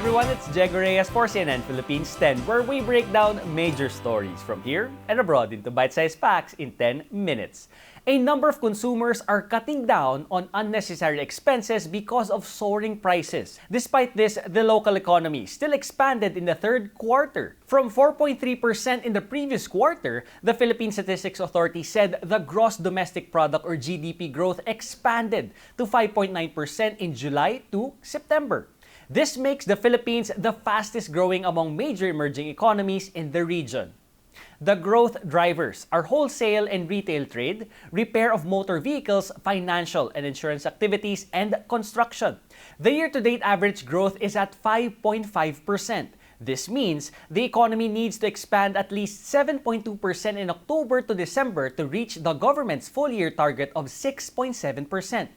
everyone, it's Jego Reyes for CNN Philippines 10, where we break down major stories from here and abroad into bite-sized facts in 10 minutes. A number of consumers are cutting down on unnecessary expenses because of soaring prices. Despite this, the local economy still expanded in the third quarter. From 4.3% in the previous quarter, the Philippine Statistics Authority said the gross domestic product or GDP growth expanded to 5.9% in July to September. This makes the Philippines the fastest growing among major emerging economies in the region. The growth drivers are wholesale and retail trade, repair of motor vehicles, financial and insurance activities, and construction. The year-to-date average growth is at 5.5%. This means the economy needs to expand at least 7.2% in October to December to reach the government's full-year target of 6.7%.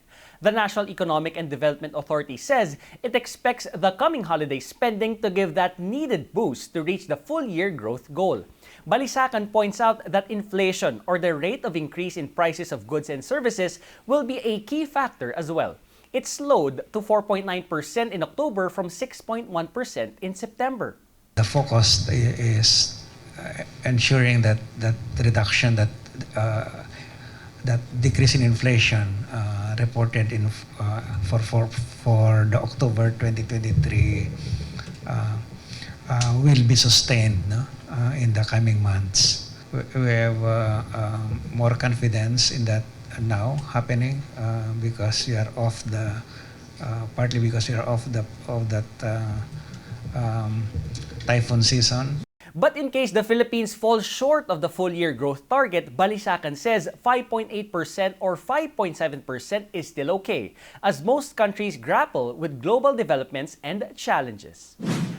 The National Economic and Development Authority says it expects the coming holiday spending to give that needed boost to reach the full-year growth goal. Balisacan points out that inflation, or the rate of increase in prices of goods and services, will be a key factor as well. It slowed to 4.9% in October from 6.1% in September. The focus is ensuring that reduction, that decrease in inflation reported in for the October 2023 will be sustained in the coming months. We have more confidence in that now happening because we are off the partly because we are off that typhoon season. But in case the Philippines falls short of the full-year growth target, Balisacan says 5.8% or 5.7% is still okay, as most countries grapple with global developments and challenges.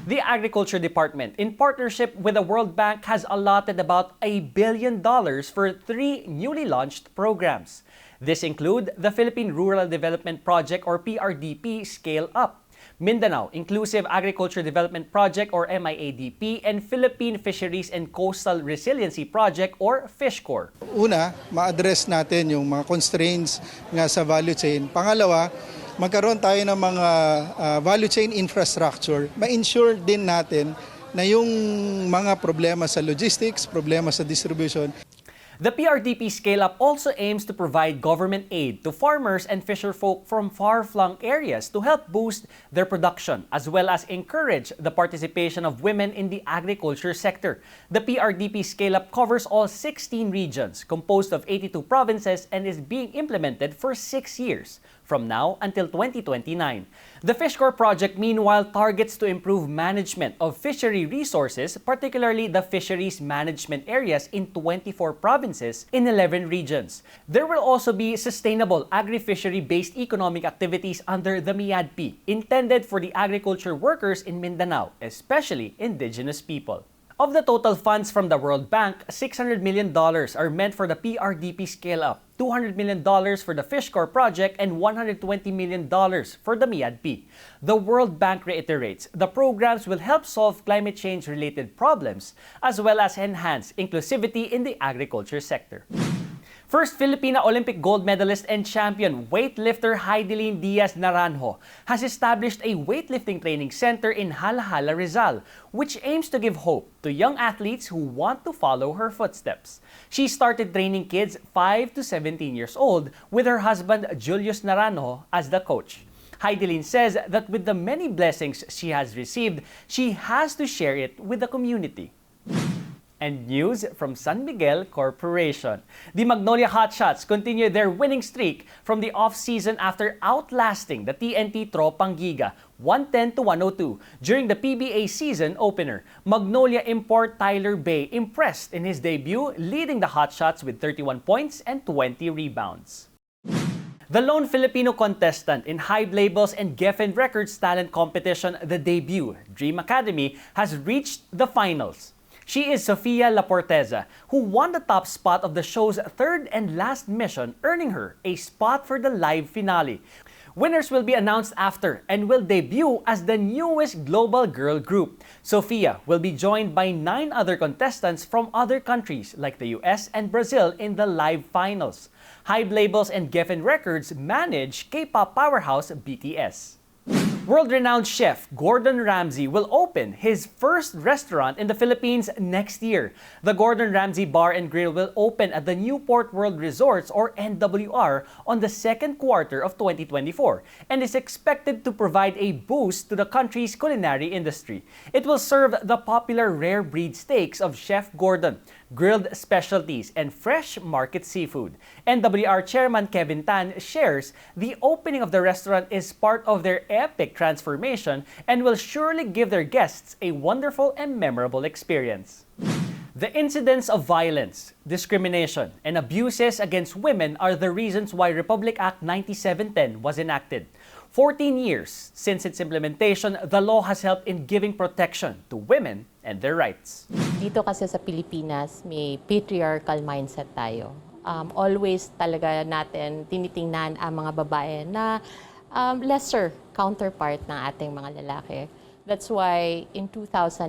The Agriculture Department, in partnership with the World Bank, has allotted about $1 billion for 3 newly launched programs. This include the Philippine Rural Development Project or PRDP Scale Up, Mindanao Inclusive Agriculture Development Project or MIADP, and Philippine Fisheries and Coastal Resiliency Project or FishCorp. Una, ma-address natin yung mga constraints nga sa value chain. Pangalawa, magkaroon tayo ng mga value chain infrastructure. Ma-ensure din natin na yung mga problema sa logistics, problema sa distribution. The PRDP Scale-Up also aims to provide government aid to farmers and fisherfolk from far-flung areas to help boost their production, as well as encourage the participation of women in the agriculture sector. The PRDP Scale-Up covers all 16 regions, composed of 82 provinces, and is being implemented for 6 years, from now until 2029. The FishCorp project, meanwhile, targets to improve management of fishery resources, particularly the fisheries management areas in 24 provinces in 11 regions. There will also be sustainable agri-fishery-based economic activities under the MIADP, intended for the agriculture workers in Mindanao, especially indigenous people. Of the total funds from the World Bank, $600 million are meant for the PRDP Scale-Up, $200 million for the FishCorp project, and $120 million for the MIADP. The World Bank reiterates the programs will help solve climate change-related problems as well as enhance inclusivity in the agriculture sector. First Filipina Olympic gold medalist and champion weightlifter Heidelin Diaz Naranjo has established a weightlifting training center in Halahala, Rizal, which aims to give hope to young athletes who want to follow her footsteps. She started training kids 5 to 17 years old with her husband Julius Naranjo as the coach. Heidelin says that with the many blessings she has received, she has to share it with the community. And news from San Miguel Corporation. The Magnolia Hotshots continue their winning streak from the off-season after outlasting the TNT Tropang Giga 110-102 during the PBA season opener. Magnolia import Tyler Bay impressed in his debut, leading the Hotshots with 31 points and 20 rebounds. The lone Filipino contestant in Hybe Labels and Geffen Records talent competition, The Debut, Dream Academy, has reached the finals. She is Sofia Laporteza, who won the top spot of the show's third and last mission, earning her a spot for the live finale. Winners will be announced after and will debut as the newest global girl group. Sofia will be joined by 9 other contestants from other countries like the US and Brazil in the live finals. Hybe Labels and Geffen Records manage K-pop powerhouse BTS. World-renowned chef Gordon Ramsay will open his first restaurant in the Philippines next year. The Gordon Ramsay Bar and Grill will open at the Newport World Resorts or NWR on the second quarter of 2024 and is expected to provide a boost to the country's culinary industry. It will serve the popular rare breed steaks of Chef Gordon, grilled specialties, and fresh market seafood. NWR Chairman Kevin Tan shares the opening of the restaurant is part of their epic transformation and will surely give their guests a wonderful and memorable experience. The incidents of violence, discrimination, and abuses against women are the reasons why Republic Act 9710 was enacted. 14 years since its implementation, the law has helped in giving protection to women and their rights. Dito kasi sa Pilipinas, may patriarchal mindset tayo. Always talaga natin tinitingnan ang mga babae na lesser counterpart ng ating mga lalaki. That's why in 2009,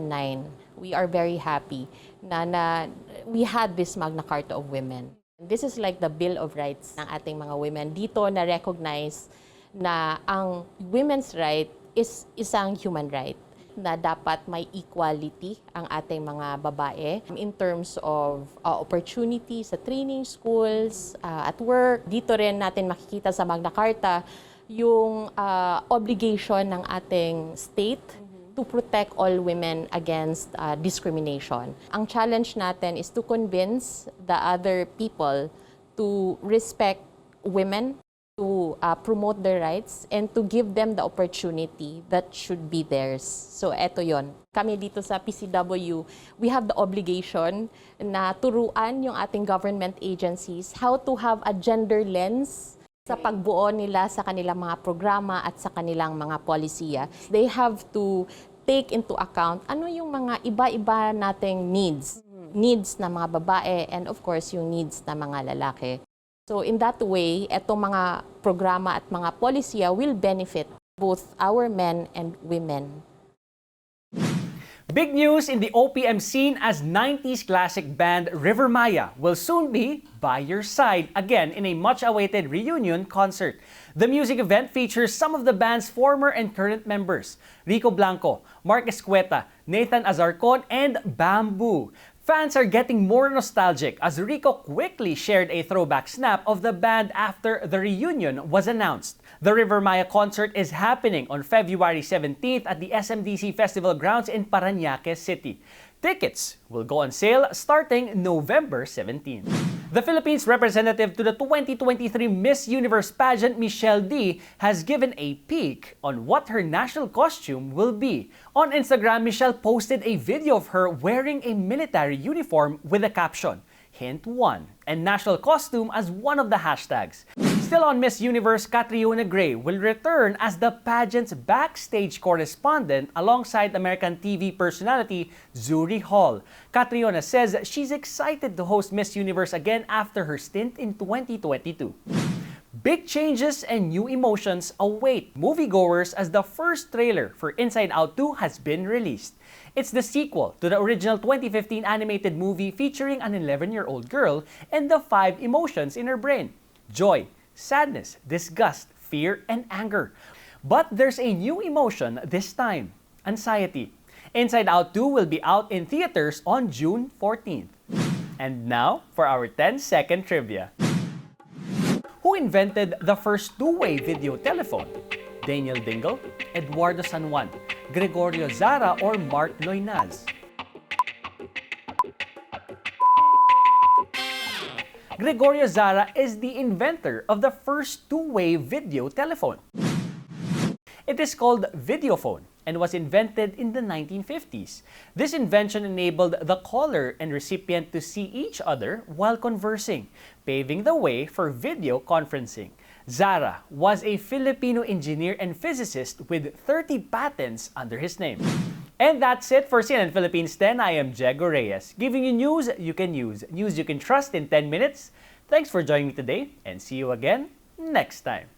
we are very happy na we had this Magna Carta of Women. This is like the Bill of Rights ng ating mga women. Dito na-recognize na ang women's right is isang human right, na dapat may equality ang ating mga babae in terms of opportunity sa training schools, at work. Dito rin natin makikita sa Magna Carta yung obligation ng ating state to protect all women against discrimination. Ang challenge natin is to convince the other people to respect women, to promote their rights, and to give them the opportunity that should be theirs. So eto yon. Kami dito sa PCW, we have the obligation na turuan yung ating government agencies how to have a gender lens sa pagbuo nila sa kanilang mga programa at sa kanilang mga polisiya. They have to take into account ano yung mga iba-iba nating needs ng mga babae, and of course yung needs ng mga lalaki. So in that way, etong mga programa at mga polisiya will benefit both our men and women. Big news in the OPM scene as 90s classic band Rivermaya will soon be by your side again in a much-awaited reunion concert. The music event features some of the band's former and current members, Rico Blanco, Mark Escueta, Nathan Azarcon, and Bamboo. Fans are getting more nostalgic as Rico quickly shared a throwback snap of the band after the reunion was announced. The Rivermaya concert is happening on February 17th at the SMDC Festival Grounds in Parañaque City. Tickets will go on sale starting November 17th. The Philippines representative to the 2023 Miss Universe pageant, Michelle D, has given a peek on what her national costume will be. On Instagram, Michelle posted a video of her wearing a military uniform with a caption, Hint 1, and national costume as one of the hashtags. Still on Miss Universe, Katriona will return as the pageant's backstage correspondent alongside American TV personality Zuri Hall. Katriona says she's excited to host Miss Universe again after her stint in 2022. Big changes and new emotions await moviegoers as the first trailer for Inside Out 2 has been released. It's the sequel to the original 2015 animated movie featuring an 11-year-old girl and the 5 emotions in her brain: joy, sadness, disgust, fear, and anger. But there's a new emotion this time: anxiety. Inside Out 2 will be out in theaters on June 14th. And now for our 10-second trivia. Who invented the first two-way video telephone? Daniel Dingle, Eduardo San Juan, Gregorio Zara, or Mark Loynaz? Gregorio Zara is the inventor of the first two-way video telephone. It is called videophone and was invented in the 1950s. This invention enabled the caller and recipient to see each other while conversing, paving the way for video conferencing. Zara was a Filipino engineer and physicist with 30 patents under his name. And that's it for CNN Philippines 10. I am Jego Reyes, giving you news you can use, news you can trust in 10 minutes. Thanks for joining me today, and see you again next time.